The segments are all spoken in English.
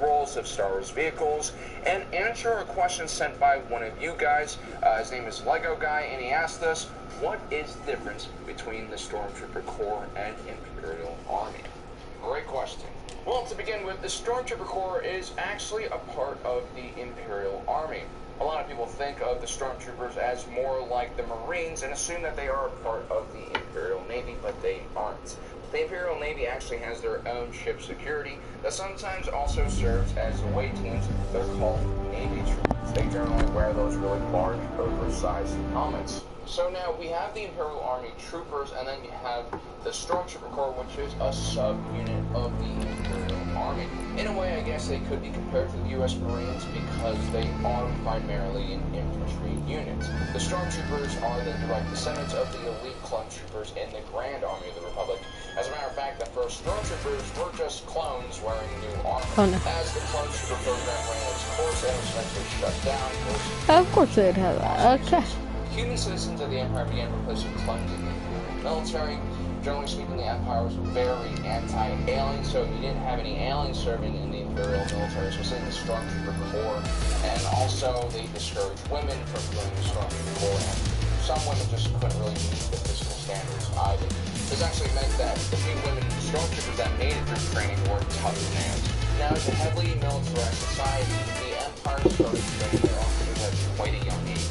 roles of Star Wars vehicles, and answer a question sent by one of you guys. His name is Lego Guy, and he asked us, what is the difference between the Stormtrooper Corps and Imperial Army? Great question. Well, to begin with, the Stormtrooper Corps is actually a part of the Imperial Army. A lot of people think of the Stormtroopers as more like the Marines and assume that they are a part of the Imperial Navy, but they aren't. The Imperial Navy actually has their own ship security that sometimes also serves as away teams. They're called Navy troopers. They generally wear those really large, oversized helmets. So now we have the Imperial Army troopers, and then you have the Stormtrooper Corps, which is a sub-unit of the Imperial Army. In a way, I guess they could be compared to the U.S. Marines because they are primarily an infantry unit. The Stormtroopers are the direct descendants of the elite clone troopers in the Grand Army of the Republic. As a matter of fact, the first Stormtroopers were just clones wearing new armor. Oh, no. As the clone trooper program ran its course and was eventually shut down, Of course they'd have that. Okay. human citizens of the Empire began replacing clones in the Imperial military. Generally speaking, the Empire was very anti-alien, so you didn't have any aliens serving in the Imperial military, especially in the Stormtrooper Corps. And also, they discouraged women from joining the Stormtrooper Corps, and some women just couldn't really meet the physical standards either. This actually meant that the few women Stormtroopers that made it through training were tough nails. Now, as a heavily militarized society, the Empire started training their officers at quite a young age.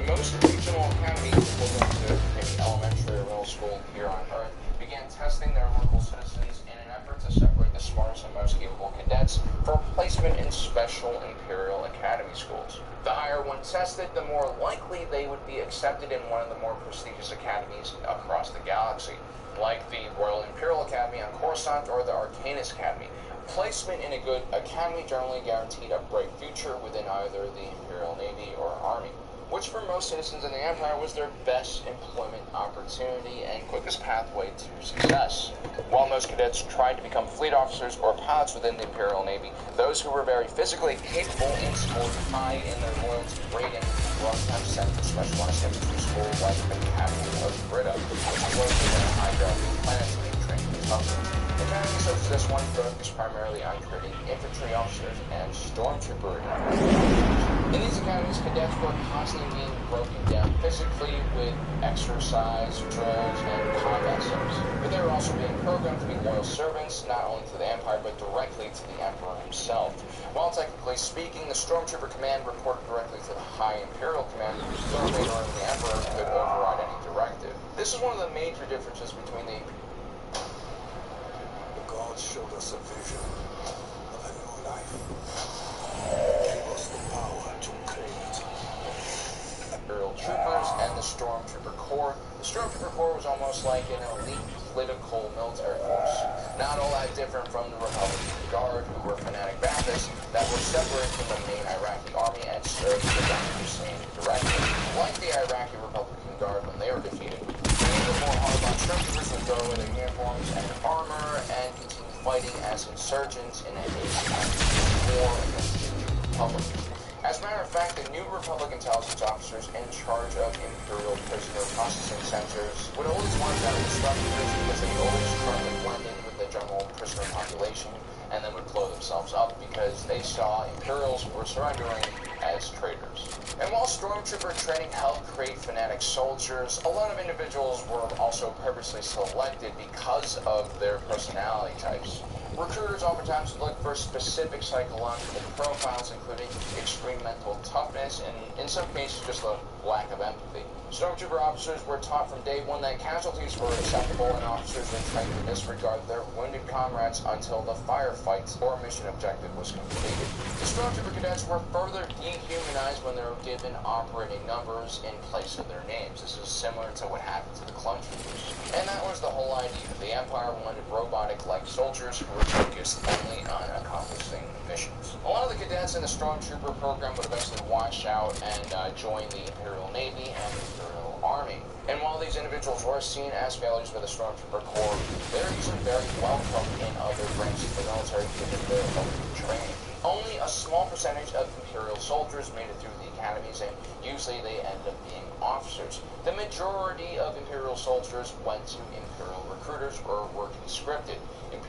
Most regional academies, equivalent to maybe elementary or middle school here on Earth, began testing their local citizens in an effort to separate the smartest and most capable cadets for placement in special Imperial Academy schools. The higher one tested, the more likely they would be accepted in one of the more prestigious academies across the galaxy, like the Royal Imperial Academy on Coruscant or the Arcanus Academy. Placement in a good academy generally guaranteed a bright future within either the Imperial Navy or Army, which for most citizens in the Empire was their best employment opportunity and quickest pathway to success. While most cadets tried to become fleet officers or pilots within the Imperial Navy, those who were very physically capable and scored high in their loyalty rating were oftentimes sent to specialized infantry school like the Academy of Britta, which was located in a high-gravity planetary training company. Academies such as this one focused primarily on training infantry officers and stormtrooper in these academies, cadets were constantly being broken down physically with exercise, drills, and combat zones. But they were also being programmed to be loyal servants, not only to the Empire, but directly to the Emperor himself. While technically speaking, the Stormtrooper Command reported directly to the High Imperial Command, the remainder of the Emperor could override any directive. This is one of the major differences between the gods showed us a vision of a new life. Gave us the power to claim it. Imperial troopers and the Stormtrooper Corps. The Stormtrooper Corps was almost like an elite political military force. Not all that different from the Republican Guard, who were fanatic Baptists that were separated from the main Iraqi army and served Saddam Hussein directly. Like the Iraqi Republican Guard when they were defeated, the more hard-line Stormtroopers would throw away their uniforms and armor and continue fighting as insurgents in a war against the Republic. As a matter of fact, the new Republic intelligence officers in charge of Imperial prisoner processing centers would always want to be Stormtroopers because they always tried to blend in with the general prisoner population and then would blow themselves up because they saw Imperials were surrendering as traitors. And while Stormtrooper training helped create fanatic soldiers, a lot of individuals were also purposely selected because of their personality types. Recruiters oftentimes look for specific psychological profiles, including extreme mental toughness and, in some cases, just a lack of empathy. Stormtrooper officers were taught from day one that casualties were acceptable, and officers were trained to disregard their wounded comrades until the firefight or mission objective was completed. The Stormtrooper cadets were further dehumanized when they were given operating numbers in place of their names. This is similar to what happened to the clone troopers. And that was the whole idea. The Empire wanted robotic-like soldiers who were focused only on accomplishing missions. A lot of the cadets in the Stormtrooper program would eventually wash out and join the Imperial Navy and the Imperial Army. And while these individuals were seen as failures by the Stormtrooper Corps, they were usually very welcome in other branches of the military given their own training. Only a small percentage of Imperial soldiers made it through the academies, and usually they ended up being officers. The majority of Imperial soldiers went to Imperial recruiters or were conscripted.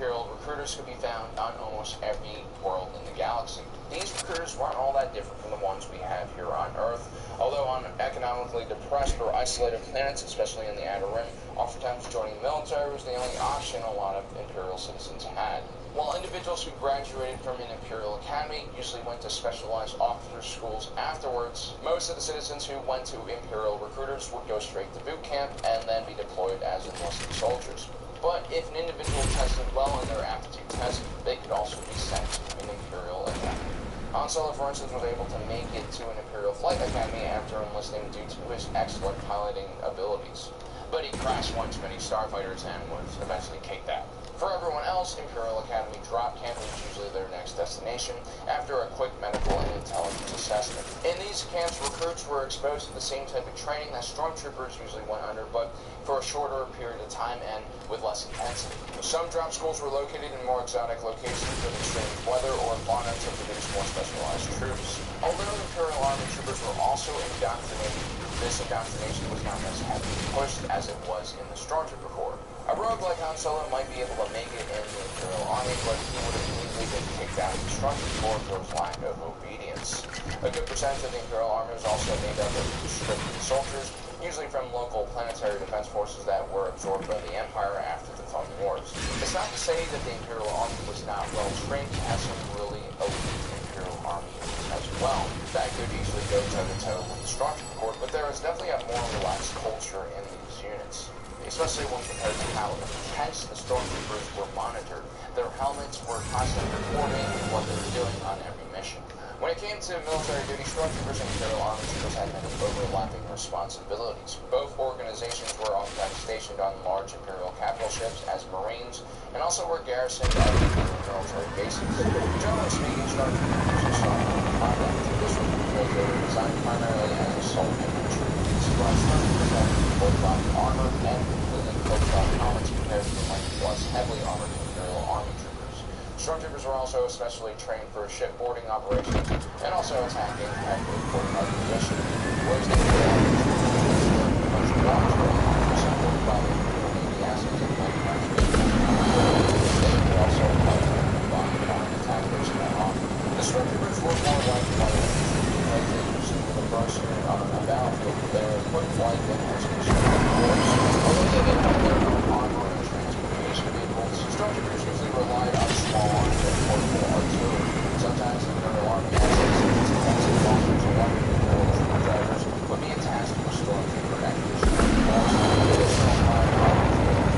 Imperial recruiters could be found on almost every world in the galaxy. These recruiters weren't all that different from the ones we have here on Earth, although on economically depressed or isolated planets, especially in the Outer Rim, oftentimes joining the military was the only option a lot of Imperial citizens had. While individuals who graduated from an Imperial Academy usually went to specialized officer schools afterwards, most of the citizens who went to Imperial recruiters would go straight to boot camp and then be deployed as enlisted soldiers. But if an individual tested well in their aptitude test, they could also be sent to an Imperial Academy. Han Solo, for instance, was able to make it to an Imperial Flight Academy after enlisting due to his excellent piloting abilities. But he crashed one too many starfighters and was eventually kicked out. For everyone else, Imperial Academy drop camp was usually their next destination after a quick medical and intelligence assessment. In these camps, recruits were exposed to the same type of training that stormtroopers usually went under, but for a shorter period of time and with less intensity. Some drop schools were located in more exotic locations with extreme weather or fauna to produce more specialized troops. Although Imperial Army troopers were also indoctrinated, this indoctrination was not as heavily pushed as it was in the Stormtrooper Corps. A rogue like Han Solo might be able to make it in the Imperial Army, but he would have immediately been kicked out of the Stormtrooper Corps for his lack of obedience. A good percentage of the Imperial Army was also made up of conscripted soldiers, usually from local planetary defense forces that were absorbed by the Empire after the Clone Wars. It's not to say that the Imperial Army was not well trained to have some really elite Imperial Army as well. That could easily go toe-to-toe with the Stormtrooper Corps, but there is definitely a more relaxed culture in these units, especially when compared to how intense the Stormtroopers were monitored. Their helmets were constantly recording what they were doing on every mission. When it came to military duty, Stormtroopers and Imperial Army troopers had many overlapping responsibilities. Both organizations were oftentimes stationed on large Imperial capital ships as Marines, and also were garrisoned at Imperial military bases. Generally speaking, Stormtroopers were strong in combat. This was because they were designed primarily as assault infantry. While Stormtroopers had full body armor and completely closed-off helmets compared to the much less heavily armored Imperial Army troopers. Stormtroopers were also especially trained for shipboarding operations and also attacking heavily fortified positions. Whereas the Imperial Army troopers were much larger and supported by the Imperial Navy assets and light transportation. They could also fight bomb attack personnel off. The Stormtroopers were more like light infantry because they usually were the first unit on a battlefield. They were equipped like enhancements for the force. Although they did have their own armor and transportation vehicles, Stormtroopers usually relied on small arms and portable artillery. Sometimes the Imperial Army assets, such as tanks and bombers or one Imperial troop drivers, would be attached to a Stormtrooper acquisition. Also, additional high armor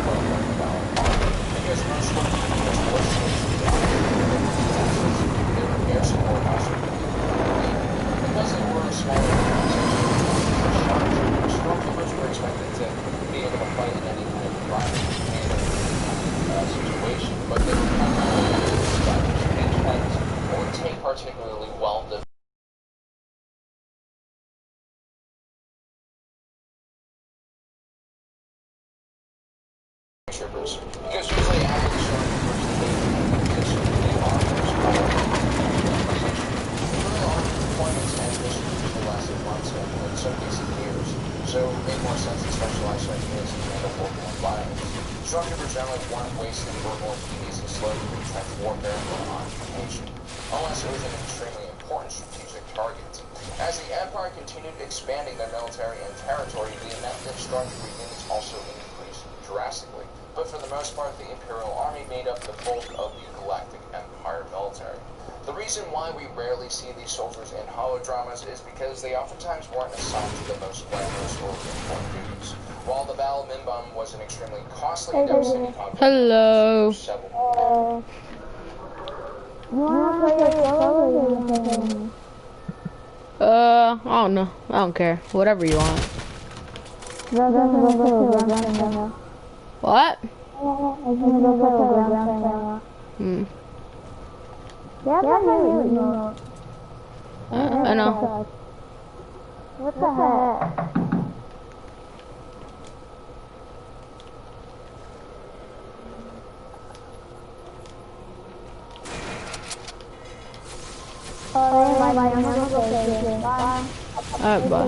program developed armor because most Stormtroopers were stationed on assets. They were air support also because they were a smaller organization. Stormtroopers were expected to be able to fight in any kind of environment situation, but they were primarily and would take particularly well developed troopers. Because usually after the Stormtroopers, they position the armors called Imperial Army deployments and missions usually lasted months and in some cases years, so it made more sense to specialize our units to handle local environments. Stormtroopers generally weren't wasted for more tedious and slow trench warfare or occupation, unless it was an extremely important strategic target. As the Empire continued expanding their military and territory, the amount of Stormtrooper units also increased drastically. But for the most part, the Imperial Army made up the bulk of the Galactic Empire military. The reason why we rarely see these soldiers in holodramas is because they oftentimes weren't assigned to the most glamorous or important duties. While the Battle of Minbum was an extremely costly and devastating conflict, Hello. I don't know. I don't care. Whatever you want. What? Hmm. I know. What the heck? Alright, bye.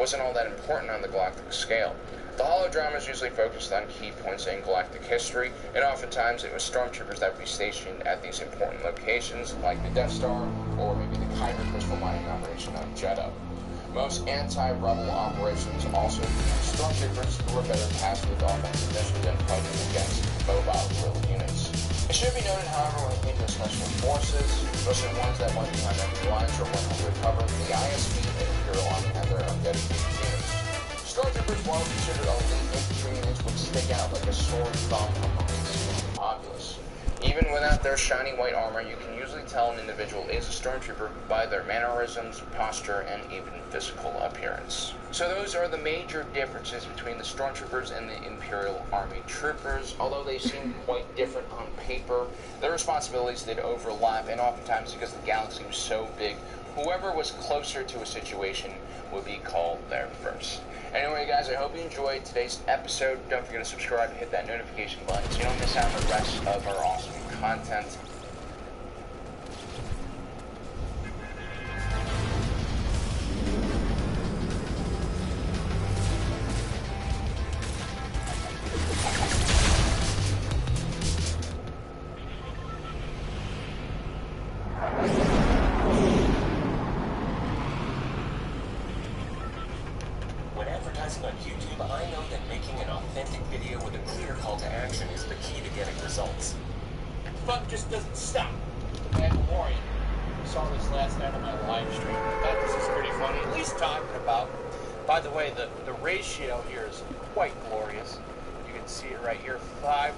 wasn't all that important on the galactic scale. The holodramas usually focused on key points in galactic history, and oftentimes it was stormtroopers that would be stationed at these important locations, like the Death Star, or maybe the Kyber crystal mining operation on Jeddah. Most anti-rebel operations also used stormtroopers who were better tasked with offensive missions than fighting against mobile guerrilla units. It should be noted, however, when it came to special forces, especially ones that went behind enemy lines or went under cover, the ISB and Imperial Army had their own dedicated units. Stormtroopers, while considered elite infantry units, would stick out like a sore thumb among the civilian populace. Even without their shiny white armor, you can usually tell an individual is a stormtrooper by their mannerisms, posture, and even physical appearance. So those are the major differences between the stormtroopers and the Imperial Army troopers. Although they seem quite different on paper, their responsibilities did overlap, and oftentimes because the galaxy was so big, whoever was closer to a situation would be called there first. Anyway, guys, I hope you enjoyed today's episode. Don't forget to subscribe and hit that notification button so you don't miss out on the rest of our awesome content. On YouTube, I know that making an authentic video with a clear call to action is the key to getting results. Fun just doesn't stop. The Mandalorian. I saw this last night on my live stream. I thought this was pretty funny, at least talking about. By the way, the ratio here is quite glorious. You can see it right here,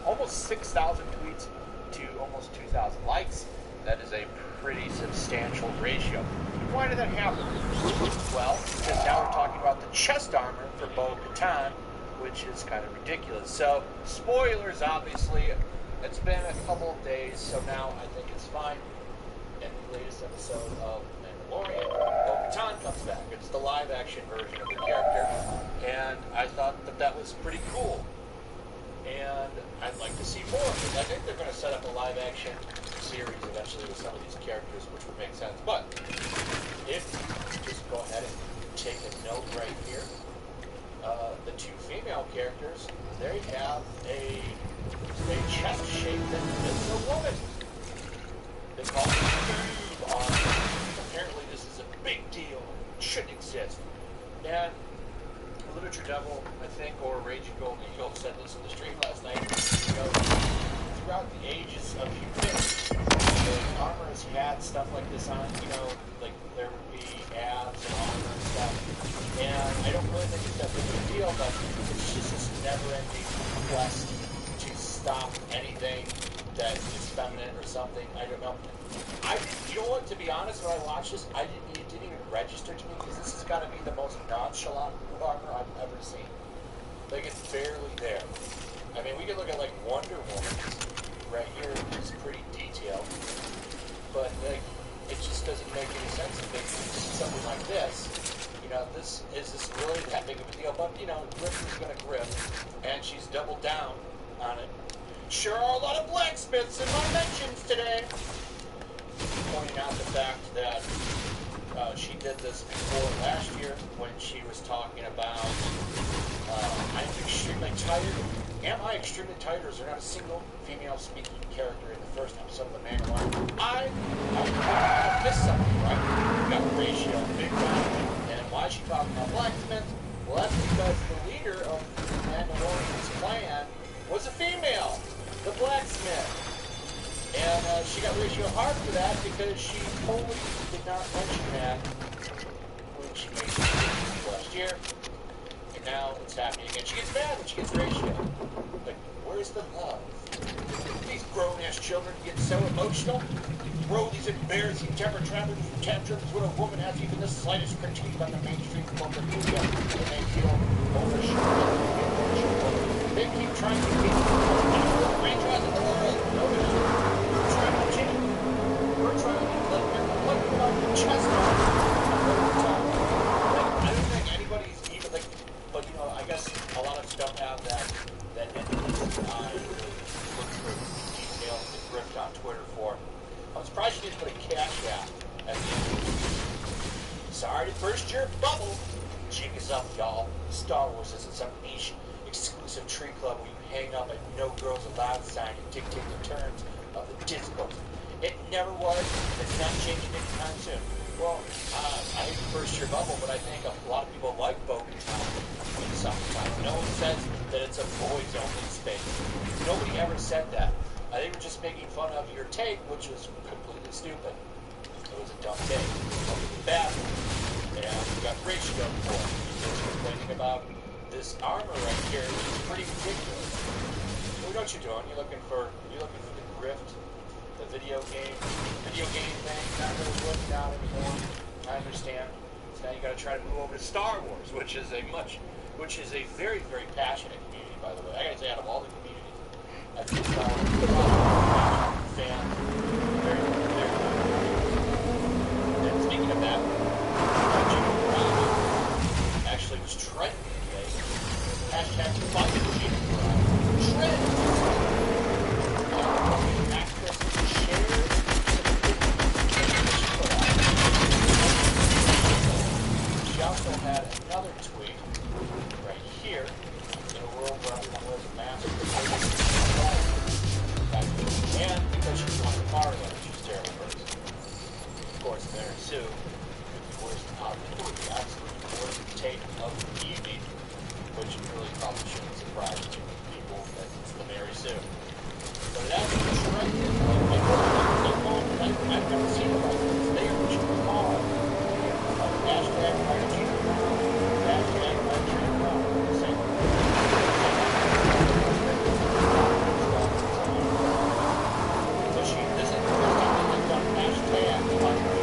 almost 6,000 tweets to almost 2,000 likes. That is a pretty substantial ratio. Why did that happen? Well, because now we're talking about the chest armor for Bo-Katan, which is kind of ridiculous. So, spoilers, obviously. It's been a couple of days, so now I think it's fine. And the latest episode of Mandalorian, Bo-Katan comes back. It's the live-action version of the character, and I thought that that was pretty cool. And I'd like to see more, because I think they're going to set up a live-action series eventually with some of these characters, which would make sense. But if you just go ahead and take a note right here, the two female characters, they have a chest shape that is a woman. They call it a armor. Apparently this is a big deal. It shouldn't exist. And Literature Devil, I think, or Raging Golden Eagle said this in the stream last night. You know, throughout the ages of humanity, the armor has had stuff like this on. You know, like there would be abs and armor and stuff. And I don't really think it's that big of a deal, but it's just this never-ending quest to stop anything that is feminine or something. I don't know. You know what? To be honest, when I watched this, it didn't even register to me, because this has got to be the most nonchalant armor I've ever seen. Like, it's barely there. I mean, we could look at like Wonder Woman right here, which is pretty detailed, but like, it just doesn't make any sense to make something like this. You know, is this really that big of a deal? But you know, Griff is going to grip, and she's doubled down on it. Sure are a lot of blacksmiths in my mentions today. Pointing out the fact that she did this before last year when she was talking about I'm extremely tired. Am I extremely tired, or is there not a single female speaking character in the first episode of The Mandalorian? I missed something, right? We got ratio, big round. And why is she talking about blacksmith? Well, that's because the leader of the Mandalorian's clan was a female, the blacksmith. And she got ratio hard for that because she totally did not mention that when she made it last year. And now it's happening again. She gets mad when she gets ratio. Like, where's the love? These grown-ass children get so emotional, throw these embarrassing temper tantrums when a woman has even the slightest critique on the mainstream corporate media, and they feel overshadowed. They keep trying to keep the franchise in the world. No, we're trying to change. We're trying to let everyone put on the chest on. I don't think anybody's even like, but you know, I guess a lot of us don't have that empathy. I really look for details and grift on Twitter for. I'm surprised you didn't put a cash app at the end. Sorry to burst your bubble. Jig is up, y'all. Star Wars isn't some niche exclusive tree club where you hang up a no girls allowed sign and dictate the terms of the discourse. It never was, and it's not changing anytime soon. Well, I hate to burst your bubble, but I think a lot of people like Bogan Town in the summertime. No one says that it's a boys-only space. Nobody ever said that. They were just making fun of your take, which was completely stupid. It was a dumb take. It was a bad one. And you got ratio for it. You're complaining about this armor right here, which is pretty ridiculous. So what you're doing? You're looking for the grift, the video game thing. Not really working out anymore. I understand. So now you got to try to move over to Star Wars, which is a very, very passionate community, by the way. I got to say, out of all the communities, I think Star Wars is passionate fans. Very, very passionate. And speaking of that, actually was trending today. Hashtag fight Gina Carano. Trend. Actress shares. She also had another tweet right here in a world where everyone wears a mask. And because she's on the far end, she's terrible person. Of course, Mary Sue, the worst absolute worst take of the evening, which really probably shouldn't surprise too many people that it's the Mary Sue. But it actually trended. I've never seen it like this. They are pushing the call. Hashtag RG. Hashtag RG. So this is the first time that they've done hashtag RG.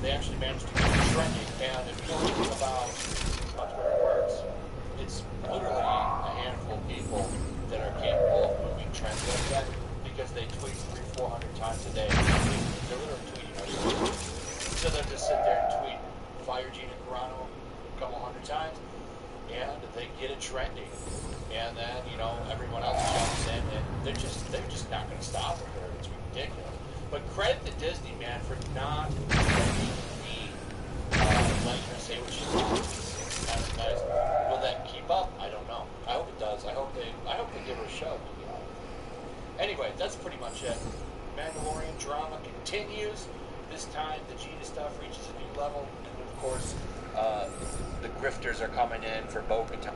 They actually managed to get it trending, and if you know anything about how Twitter works, it's literally a handful of people that are capable of moving trends like that because they tweet 300-400 times a day. They're literally tweeting every day. So they'll just sit there and tweet fire Gina Carano a couple hundred times, and they get it trending. And then, everyone else jumps in, and they're just not going to stop with her. It's ridiculous. But credit to Disney, man, for not letting me letting her say what she wants. That's nice. Will that keep up? I don't know. I hope it does. I hope they give her a show. Anyway, that's pretty much it. Mandalorian drama continues. This time, the Gina stuff reaches a new level, and of course, the grifters are coming in for Bo-Katan.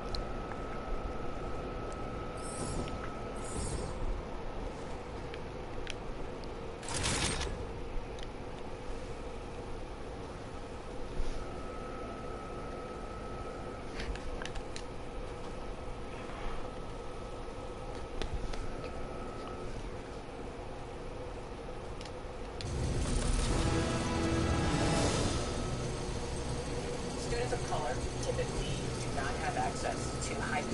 Students of color typically do not have access to high.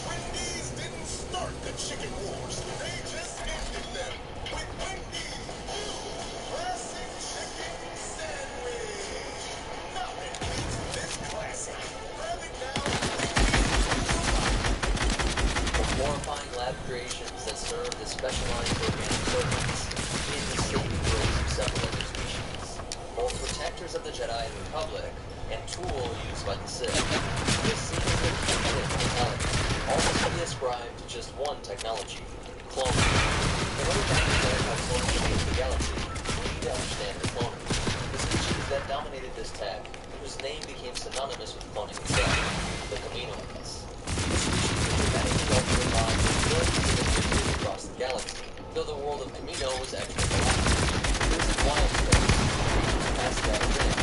Wendy's didn't start the chicken wars. They just ended them with Wendy's new classic chicken sandwich. Nothing beats this classic. Grab it now. From horrifying lab creations that served as specialized organic servants in the saving grace of several other species, both protectors of the Jedi and Republic, and tool used by the Sith. This seemingly infinite mentality also can be ascribed to just one technology, cloning. In order to understand how cloning changed the galaxy, we need to understand the cloners, the species that dominated this tech, whose name became synonymous with cloning itself, the Kaminoans. The species that dramatically altered their lives and billions of individuals across the galaxy, though the world of Kamino was actually galactic. This is wild space, creatures past that rim,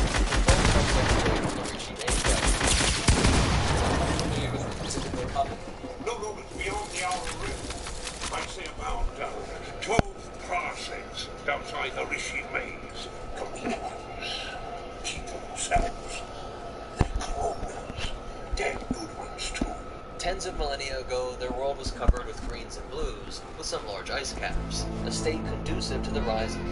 No, but beyond the outer rim. I say about 12 parsecs outside the Rishi maze. Comedians keep themselves. They're cloners. Damn good ones, too. millennia ago, their world was covered with greens and blues, with some large ice caps, a state conducive to the rise of...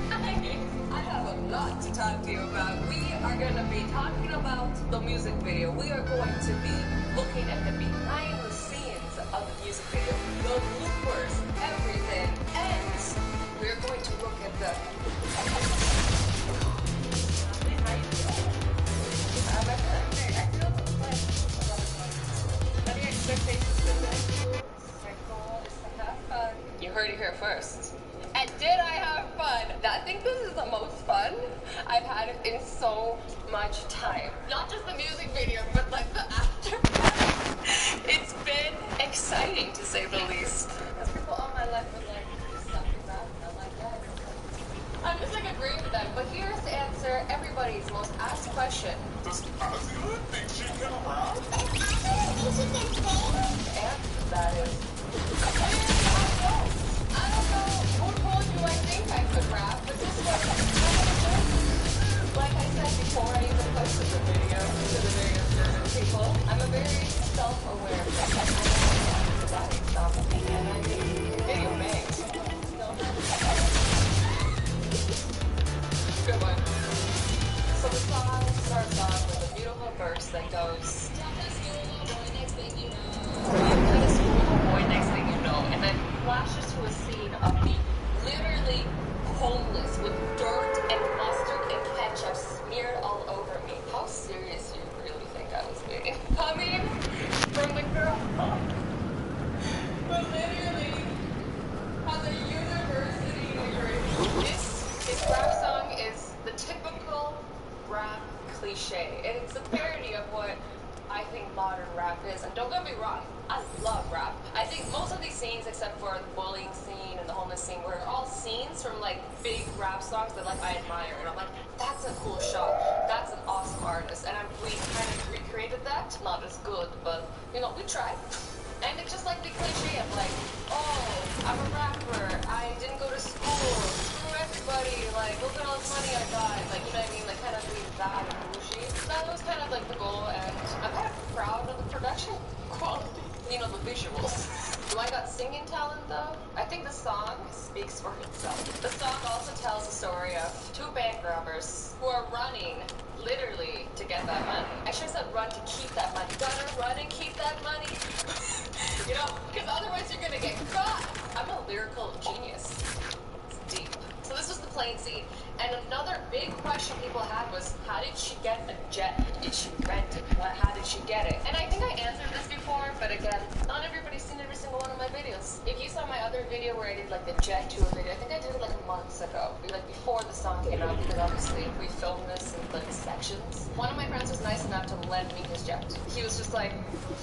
I have a lot to talk to you about. We are going to be talking about the music video. We are going to be looking at the behind the scenes of the music video, the bloopers, everything, and we're going to look at the... Any expectations for this? My goal is to have fun. You heard it here first. And did I have fun? I think this is the most fun I've had in so much time. Not just the music video, but like the after party. It's been exciting to say the least. Because people all my life were like, stop your rap. And I'm like, yeah, I'm just like agreeing with them. But here's the answer, everybody's most asked question. Does Ozzy think she can rap? The answer to that is, I don't know who told you I think I could rap, but this is what I'm doing. Like I said before, I even posted the video to the various German people. I'm a very self-aware person. I know that it's not me, and I think video bangs. Good one. So the song starts off with a beautiful verse that goes, next thing you know, and then flashes to a scene of me literally homeless with dirt and mustard and ketchup smeared all over me. How serious do you really think I was being? Coming from the girl who literally has a university degree. This rap song is the typical rap cliche, and it's a parody of what I think modern rap is. And don't get me wrong, I love rap. I think most of these scenes, except for the bullying scene and the homeless scene, were all scenes from like big rap songs that like I admire. And I'm like, that's a cool shot. That's an awesome artist. And we kind of recreated that. Not as good, but you know, we tried. And it's just like the cliche of like, oh, I'm a rapper. I didn't go to school. Screw everybody. Like, look at all this money I got. Like, you know what I mean? Like, kind of being that and bougie. That was kind of like the goal, and I'm kind of proud of the production quality. You know, the visuals. Do I got singing talent though? I think the song speaks for itself. The song also tells the story of two bank robbers who are running literally to get that money. I should have said run to keep that money. Gotta run and keep that money. You know, because otherwise you're gonna get caught. I'm a lyrical genius. It's deep. So this was the plane scene. And another big question people had was, how did she get a jet? Did she rent it? How did she get it? And I think I answered this before, but again, not everybody's seen every single one of my videos. If you saw my other video where I did like the jet tour video, I think I did it like months ago. Like before the song came out, because obviously we filmed this in like sections. One of my friends was nice enough to lend me his jet. He was just like,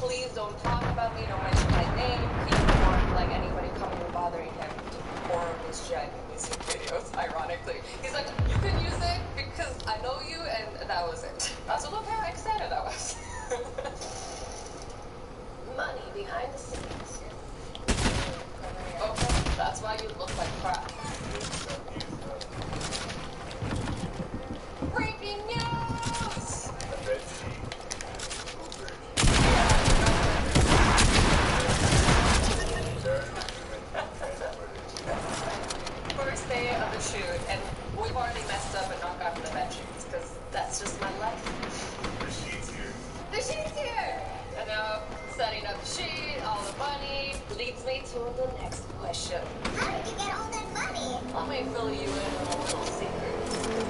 please don't talk about me, don't mention my name. He didn't want like anybody coming and bothering him to borrow his jet in these videos, ironically. He's like, you can use it because I know you, and that was it. So look how excited I was. Money behind the scenes. Okay, that's why you look like crap. Breaking news! First day of the shoot, and we've already messed up and not gotten the bed sheets, because that's just my life. The sheet's here. The sheet's here! And now, setting up the sheet, all the money, leads me to the next question. How did you get all that money? Let me fill you in on a little secret.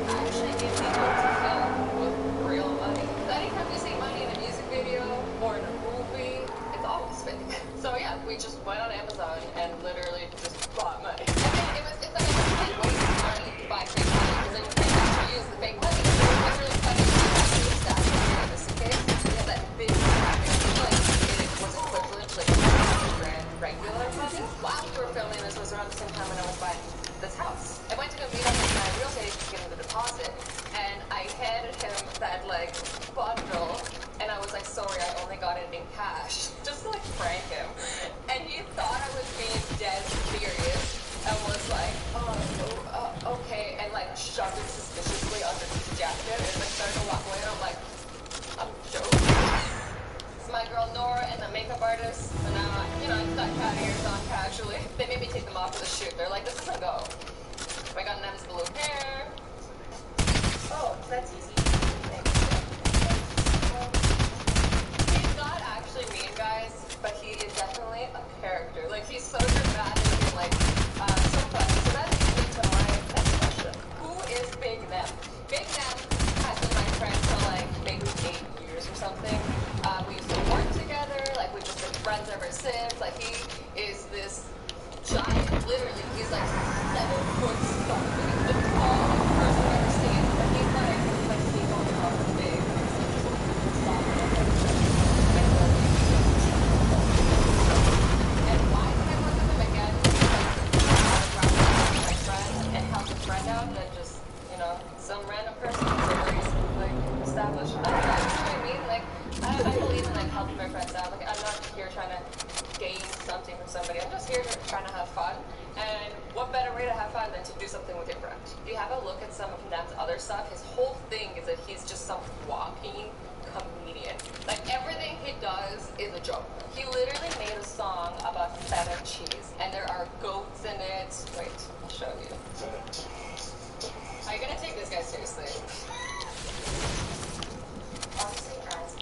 I actually get people to film with real money. Anytime you see money in a music video or in a movie, it's always fake. So yeah, we just went on Amazon and literally just bought money. And it's like a waste of money to buy fake money, because then you can't actually use the fake money. So it was really funny to actually stash it in the suitcase. We had that big like it was equivalent to like $100,000 regular money. While we were filming, this was around the same time when I was buying this house. I went to go meet up with my real estate agent to give him the deposit, and I handed him that like bundle, and I was like, sorry, I only got it in cash, just to like prank him. And he thought I was being dead serious, and was like, okay, and like shoved it suspiciously under his jacket, and like started to walk away, and I'm like, I'm joking. It's my girl Nora and the makeup artist, and my cat ears on casually. They made me take them off for the shoot. They're like, this is a go. I got Nem's blue hair. Oh, that's easy. Thanks. He's not actually mean, guys, but he is definitely a character. Like, he's so dramatic and, like, so funny. So that leads me to my next question. Who is Big Nem? Big Nem has been my friend for, like, maybe 8 years or something. We used to work together. Like, we've just been friends ever since. Like, he is this giant, literally, he's like 7 foot something. He's the tallest person I've ever seen. But he's like big on top of big. And why did I work with him again? Because I was my friend and helped a friend out and just, you know, some random person who's very like established. I don't know, you know what I mean? Like, I believe in like helping my friends out. Like, I'm not here trying to gain something from somebody. I'm just here trying to have fun. And what better way to have fun than to do something with your friend? If you have a look at some of Nem's other stuff, his whole thing is that he's just some walking comedian. Like, everything he does is a joke. He literally made a song about feta cheese, and there are goats in it. Wait, I'll show you. Are you gonna take this guy seriously? Honestly, as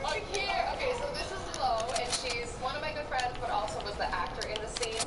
oh, here. Okay, so this is Lo, and she's one of my good friends, but also was the actor in the scene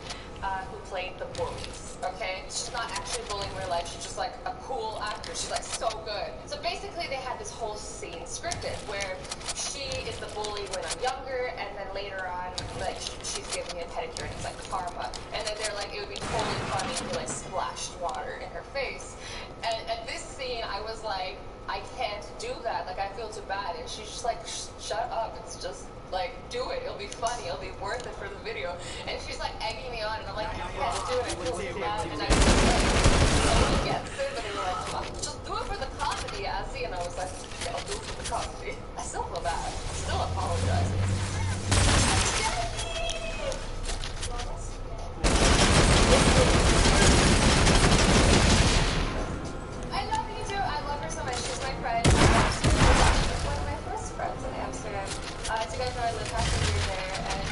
who played the bullies. Okay, she's not actually bullying in real life. She's just like a cool actor. She's like so good. So basically, they had this whole scene scripted where she is the bully when I'm younger, and then later on, like she's giving me a pedicure, and it's like karma. And then they're like, it would be totally funny if you like splashed water in her face. And at this scene, I was like, I can't do that. Like, I feel too bad. And she's just like, shut up. It's just, like, do it. It'll be funny. It'll be worth it for the video. And she's like egging me on. And I'm like, I can't do it. I feel too bad. And I was like, nobody gets it. But they were like, come on, just do it for the comedy, Azzy. And I was like, yeah, I'll do it for the comedy. I still feel bad. I'm still apologizing. I love you too. I love her so much. She's my friend. She's one of my first friends in Amsterdam. So you guys know I live half a year there, and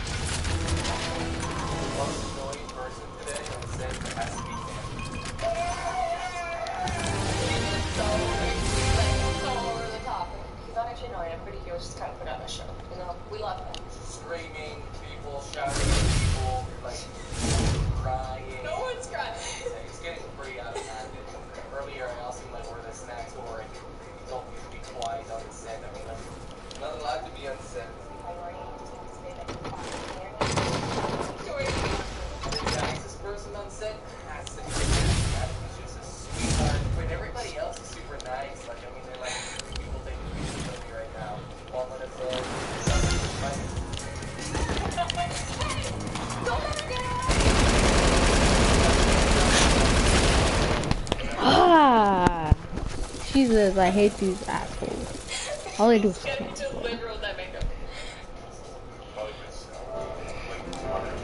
Most annoying person today on set that has to be so over the top. He's not actually annoying. I'm pretty cute. Just kind of put on a show. You know, we love him. screaming, people shouting at people, like crying. No one's crying. It's getting pretty out of hand. Earlier, I asked him like where the snacks were, and he told me to be quiet on the set. I mean, I'm not allowed to be on set. The nicest person on set has to be that. He's just a sweetheart. When everybody else is super nice, like I mean, they're like people think you should know me right now. All on the floor. Ah, Jesus, I hate these assholes. All they do is kill.